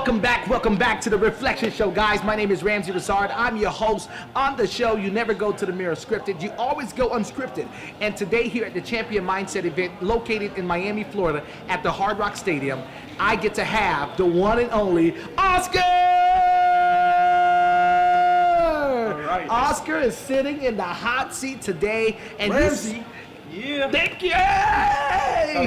Welcome back to the Reflection Show, guys. My name is Ramsey Rosard. I'm your host. On the show, you never go to the mirror scripted. You always go unscripted. And today here at the Champion Mindset event located in Miami, Florida at the Hard Rock Stadium, I get to have the one and only Oscar! Right. Oscar is sitting in the hot seat today. And Ramsey, yeah. Thank you!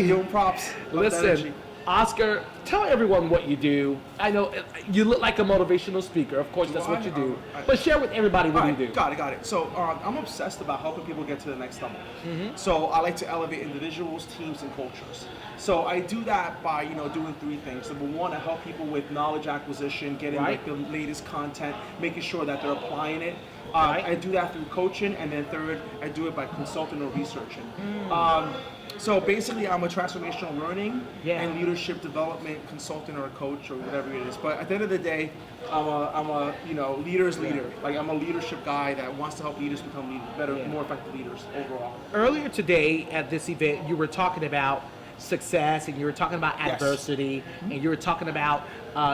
Give him props. Listen, Oscar, tell everyone what you do. I know you look like a motivational speaker. Of course, that's what you do. But share with everybody what you do. Got it. So I'm obsessed about helping people get to the next level. So I like to elevate individuals, teams, and cultures. So I do that by doing three things. Number one, I help people with knowledge acquisition, getting like the latest content, making sure that they're applying it. I do that through coaching, and then third, I do it by consulting or researching. So basically, I'm a transformational learning and leadership development consultant or a coach or whatever it is. But at the end of the day, I'm a leader's leader. Like I'm a leadership guy that wants to help leaders become better, more effective leaders overall. Earlier today at this event, you were talking about success, and you were talking about adversity, and you were talking about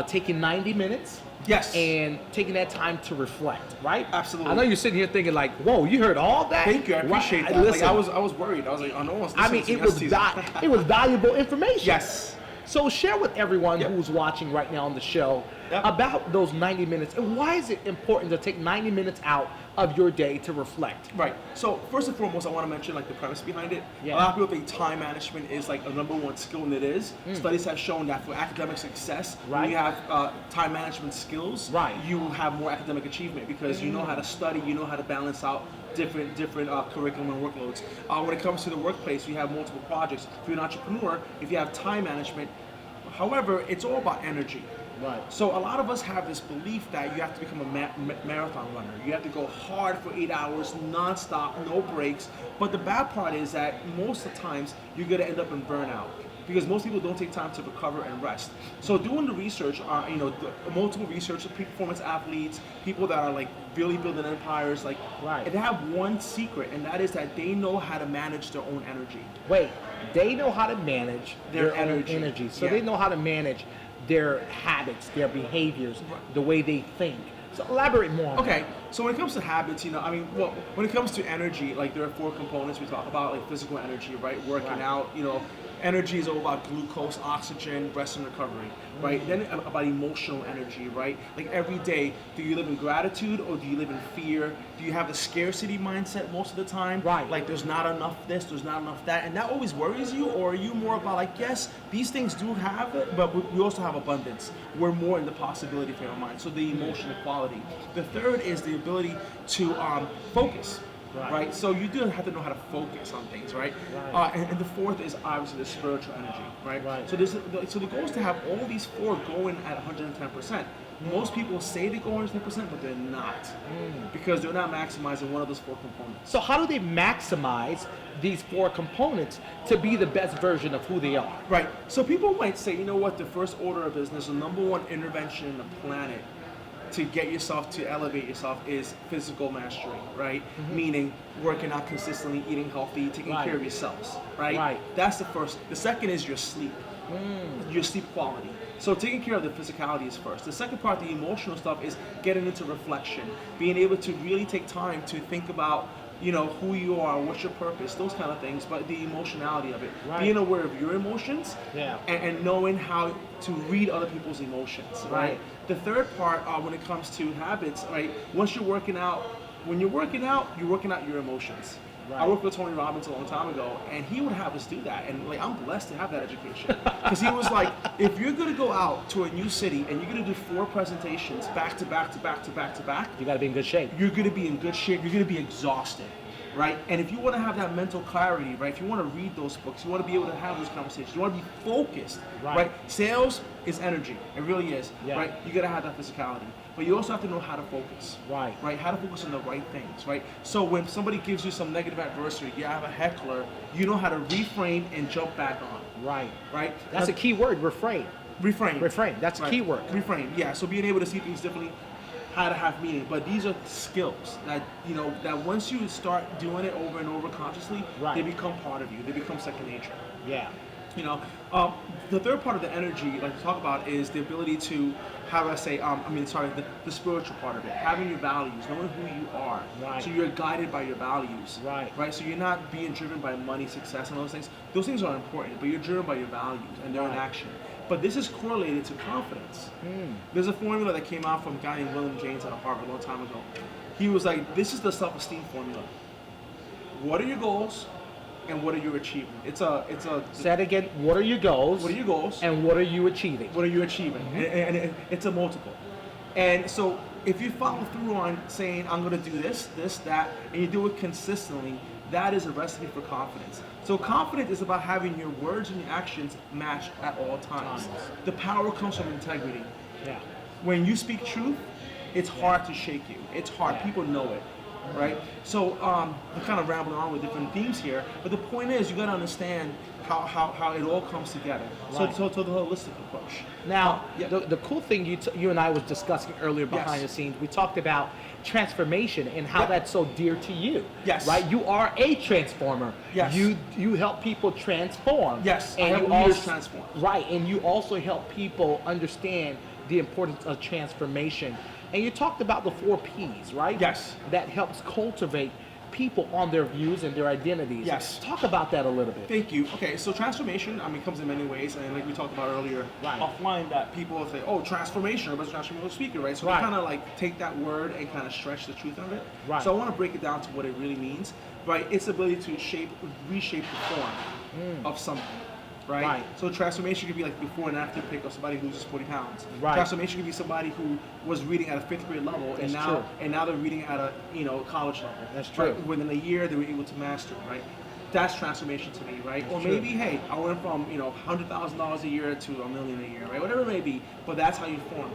taking 90 minutes. Yes. And taking that time to reflect, right? Absolutely. I know you're sitting here thinking like, whoa, you heard all that? Thank you, I appreciate that. Listen, I was worried. I was like, no one's listening to it was valuable information. Yes. So share with everyone who's watching right now on the show about those 90 minutes, and why is it important to take 90 minutes out of your day to reflect? Right. So first and foremost, I want to mention like the premise behind it. A lot of people think time management is like a number one skill, and it is. Studies have shown that for academic success, when you have time management skills, you will have more academic achievement because you know how to study, you know how to balance out different curriculum and workloads. When it comes to the workplace, we have multiple projects. If you're an entrepreneur, if you have time management, however, it's all about energy. Right. So a lot of us have this belief that you have to become a marathon runner. You have to go hard for 8 hours, nonstop, no breaks. But the bad part is that most of the times you're going to end up in burnout because most people don't take time to recover and rest. So doing the research, the multiple research, performance athletes, people that are like really building empires, like they have one secret, and that is that they know how to manage their own energy. Wait, they know how to manage their own energy. So they know how to manage their habits, their behaviors, the way they think. So elaborate more on that. Okay, so when it comes to habits, when it comes to energy, like there are four components we talk about, like physical energy, right? Working out, energy is all about glucose, oxygen, rest and recovery, right? Then about emotional energy, right? Like every day, do you live in gratitude or do you live in fear? Do you have a scarcity mindset most of the time? Right. Like there's not enough this, there's not enough that, and that always worries you? Or are you more about like, yes, these things do have it, but we also have abundance. We're more in the possibility frame of mind. So the emotional quality. The third is the ability to focus. Right. So you do have to know how to focus on things, right? And the fourth is obviously the spiritual energy, right? So the goal is to have all these four going at 110%. Most people say they go 110%, but they're not because they're not maximizing one of those four components. So how do they maximize these four components to be the best version of who they are? Right. So people might say, you know what, the first order of business, the number one intervention in the planet to get yourself to elevate yourself is physical mastery, right? Meaning working out consistently, eating healthy, taking care of yourselves, right? That's the first. The second is your sleep, your sleep quality. So taking care of the physicality is first. The second part, the emotional stuff, is getting into reflection, being able to really take time to think about who you are, what's your purpose, those kind of things, but the emotionality of it. Being aware of your emotions and knowing how to read other people's emotions, right? The third part, when it comes to habits, right? Once you're working out, when you're working out your emotions. I worked with Tony Robbins a long time ago, and he would have us do that. And like, I'm blessed to have that education. Because he was like, if you're going to go out to a new city and you're going to do 4 presentations back to back, you got to be in good shape. You're going to be in good shape. You're going to be exhausted, right? And if you want to have that mental clarity, right? If you want to read those books, you want to be able to have those conversations. You want to be focused, right? Sales is energy. It really is, right? You got to have that physicality. But you also have to know how to focus. Right? How to focus on the right things, right? So when somebody gives you some negative adversity, you have a heckler, you know how to reframe and jump back on. Right? That's a key word, reframe. Reframe. That's a key word. Reframe, yeah. So being able to see things differently, how to have meaning. But these are skills that, that once you start doing it over and over consciously, they become part of you. They become second nature. Yeah. The third part of the energy, like to talk about, is the ability to, how do I say, the spiritual part of it, having your values, knowing who you are. Right. So you're guided by your values. Right. Right. So you're not being driven by money, success, and those things. Those things are important, but you're driven by your values and they're in Right. action. But this is correlated to confidence. There's a formula that came out from a guy named William James out of Harvard a long time ago. He was like, this is the self-esteem formula. What are your goals? And what are you achieving? Say it again. What are your goals? What are your goals? And what are you achieving? What are you achieving? And it's a multiple. And so if you follow through on saying, I'm going to do this, that, and you do it consistently, that is a recipe for confidence. So confidence is about having your words and your actions matched at all times. The power comes from integrity. Yeah. When you speak truth, it's hard to shake you. It's hard. Yeah. People know it. Right? So I'm kind of rambling on with different themes here, but the point is you got to understand how it all comes together. Right. So the holistic approach. Now, Yeah. the cool thing you and I was discussing earlier behind Yes. the scenes, we talked about transformation and how Yep. that's so dear to you. Yes. Right? You are a transformer. Yes. You help people transform. Yes, I And help you leaders also transform. Right, and you also help people understand the importance of transformation. And you talked about the 4 Ps, right? Yes. That helps cultivate people on their views and their identities. Yes. Talk about that a little bit. Thank you. Okay, so transformation, comes in many ways, and like we talked about earlier Right. offline, that people will say, oh, transformation, but it's a transformational speaker, right? So Right. they kind of like take that word and kind of stretch the truth of it. Right. So I want to break it down to what it really means, right? It's the ability to reshape the form of something. Right? So transformation could be like before and after pic of somebody who loses 40 pounds. Right. Transformation could be somebody who was reading at a 5th grade level That's and true. now they're reading at a college level. That's true. Right? Within a year they were able to master, right? That's transformation to me, right? That's or true. maybe, hey, I went from $100,000 a year to $1 million a year, right? Whatever it may be, but that's how you form.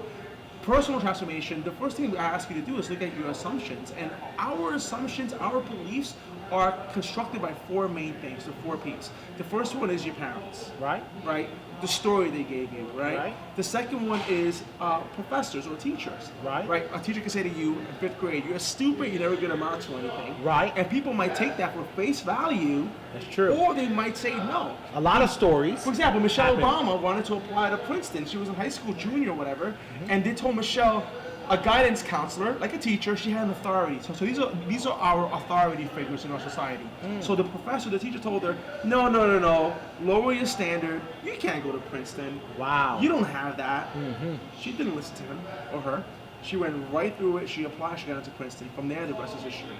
Personal transformation, the first thing I ask you to do is look at your assumptions. And our assumptions, our beliefs are constructed by 4 main things, the 4 Ps. The first one is your parents. Right? Right? The story they gave you, right? Right. The second one is professors or teachers. Right. Right? A teacher can say to you in 5th grade, you're stupid, you're never gonna amount to anything. Right. And people might take that for face value. That's true. Or they might say no. A lot of stories. For example, Michelle happen. Obama wanted to apply to Princeton. She was in high school, junior or whatever, and they told Michelle, a guidance counselor, like a teacher, she had an authority. So these are our authority figures in our society. So the professor, the teacher told her, no, lower your standard. You can't go to Princeton. Wow. You don't have that. She didn't listen to him or her. She went right through it. She applied. She got into Princeton. From there, the rest is history.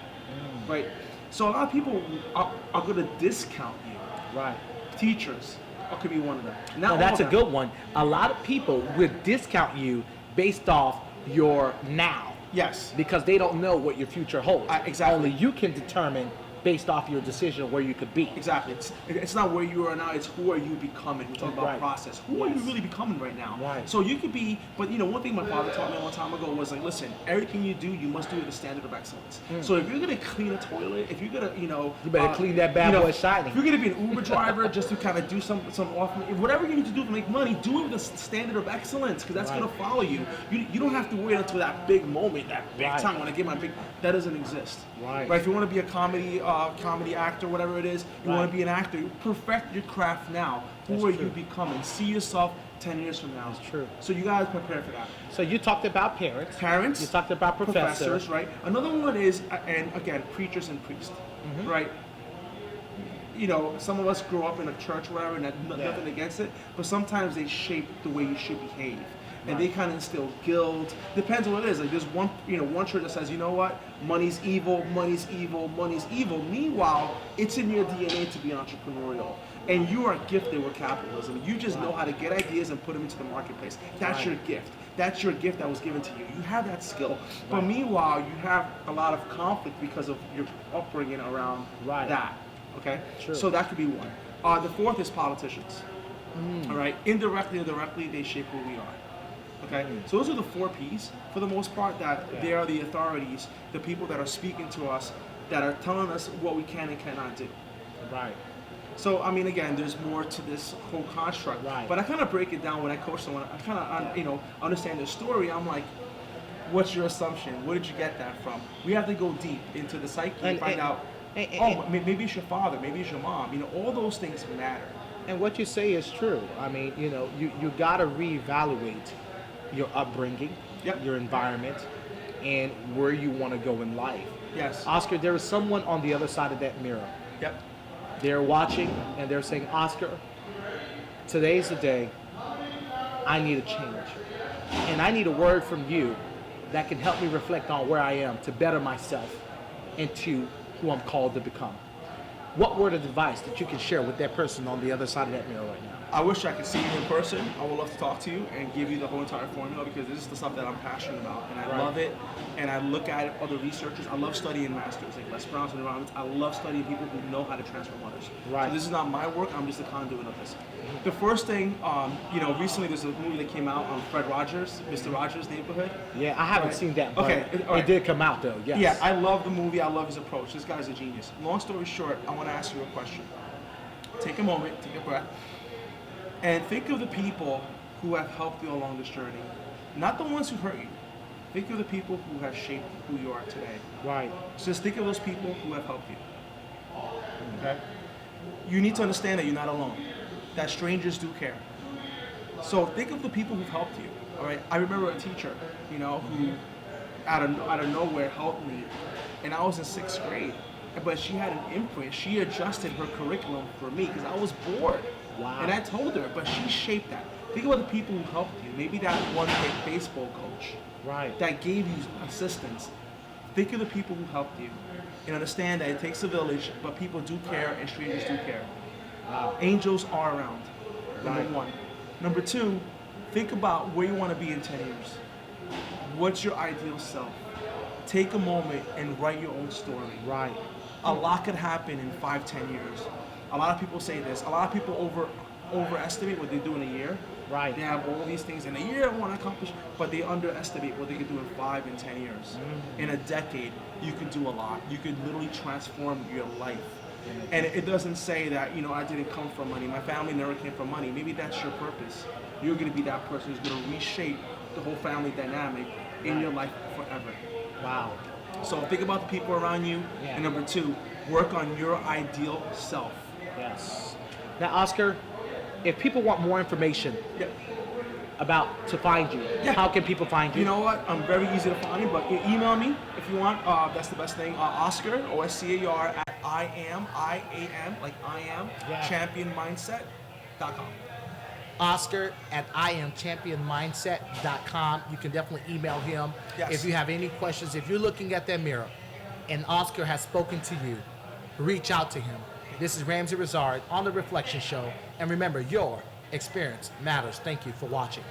Right. So a lot of people are going to discount you. Right. Teachers could be one of them. Now, that's a good one. A lot of people would discount you based off your now. Yes. Because they don't know what your future holds. Exactly. Only you can determine based off your decision where you could be. Exactly. It's not where you are now, it's who are you becoming. We're talking about Right. process. Who are you really becoming right now? Right. So you could be, but one thing my father taught me a long time ago was like, listen, everything you do, you must do with a standard of excellence. So if you're gonna clean a toilet, if you're gonna, You better clean that bad boy shiny. If you're gonna be an Uber driver just to kind of do some off, whatever you need to do to make money, do it with a standard of excellence, because that's Right. gonna follow you. You don't have to wait until that big moment, that big Right. time when I get my big. That doesn't exist. Right. If you want to be a comedy actor, whatever it is, you Right. want to be an actor, perfect your craft now. Who That's are true. you becoming? See yourself 10 years from now. That's true. So you guys prepare for that. So you talked about parents. Parents. You talked about professors. right? Another one is, and again, preachers and priests, right? Some of us grow up in a church, whatever, and nothing against it, but sometimes they shape the way you should behave. And they kind of instill guilt. Depends on what it is. Like there's one church that says, you know what, money's evil, money's evil, money's evil. Meanwhile, it's in your DNA to be entrepreneurial, and you are gifted with capitalism. You just know how to get ideas and put them into the marketplace. That's your gift. That's your gift that was given to you. You have that skill. But meanwhile, you have a lot of conflict because of your upbringing around that. Okay. True. So that could be one. The fourth is politicians. All right. Indirectly or directly, they shape who we are. Okay, so those are the 4 Ps for the most part, that they are the authorities, the people that are speaking to us, that are telling us what we can and cannot do. Right. So, again, there's more to this whole construct. Right. But I kind of break it down when I coach someone. I kind of, understand their story. I'm like, what's your assumption? Where did you get that from? We have to go deep into the psyche and find out, maybe it's your father, maybe it's your mom. All those things matter. And what you say is true. I mean, you got to reevaluate your upbringing, Yep. your environment, and where you want to go in life. Yes. Oscar, there is someone on the other side of that mirror. Yep. They're watching and they're saying, Oscar, today's the day. I need a change. And I need a word from you that can help me reflect on where I am to better myself into who I'm called to become. What word of advice that you can share with that person on the other side of that mirror right now? I wish I could see you in person. I would love to talk to you and give you the whole entire formula, because this is the stuff that I'm passionate about, and I love it. And I look at other researchers. I love studying masters like Les Brown's and environments. I love studying people who know how to transform others. Right. So this is not my work. I'm just a conduit of this. The first thing, recently there's a movie that came out on Fred Rogers, Mr. Rogers' Neighborhood. Yeah, I haven't seen that, but Okay, all right. it did come out though. Yes. Yeah, I love the movie. I love his approach. This guy's a genius. Long story short, I want to ask you a question. Take a moment, take a breath, and think of the people who have helped you along this journey. Not the ones who hurt you. Think of the people who have shaped who you are today. Right. So just think of those people who have helped you. Okay? You need to understand that you're not alone. That strangers do care. So think of the people who've helped you. All right. I remember a teacher, who out of nowhere helped me, and I was in 6th grade. But she had an imprint. She adjusted her curriculum for me because I was bored. Wow. And I told her, but she shaped that. Think about the people who helped you. Maybe that one baseball coach. Right. That gave you assistance. Think of the people who helped you. And understand that it takes a village, but people do care and strangers do care. Wow. Angels are around. Number Right. one. Number two, think about where you want to be in 10 years. What's your ideal self? Take a moment and write your own story. Right. A lot could happen in 5-10 years. A lot of people say this. A lot of people overestimate what they do in a year. Right. They have all these things in a year I want to accomplish, but they underestimate what they can do in 5 and 10 years. Mm-hmm. In a decade, you could do a lot. You could literally transform your life. And it doesn't say that, I didn't come from money. My family never came from money. Maybe that's your purpose. You're going to be that person who's going to reshape the whole family dynamic in your life forever. Wow. So think about the people around you. Yeah. And number two, work on your ideal self. Yes. Now, Oscar, if people want more information Yeah. to find you, how can people find you? You know what? I'm very easy to find, but you email me if you want. That's the best thing. Oscar, OSCAR, at IAM, like I am, championmindset.com. Oscar at IamChampionMindset.com. You can definitely email him if you have any questions. If you're looking at that mirror and Oscar has spoken to you, reach out to him. This is Ramsey Rizard on The Reflection Show. And remember, your experience matters. Thank you for watching.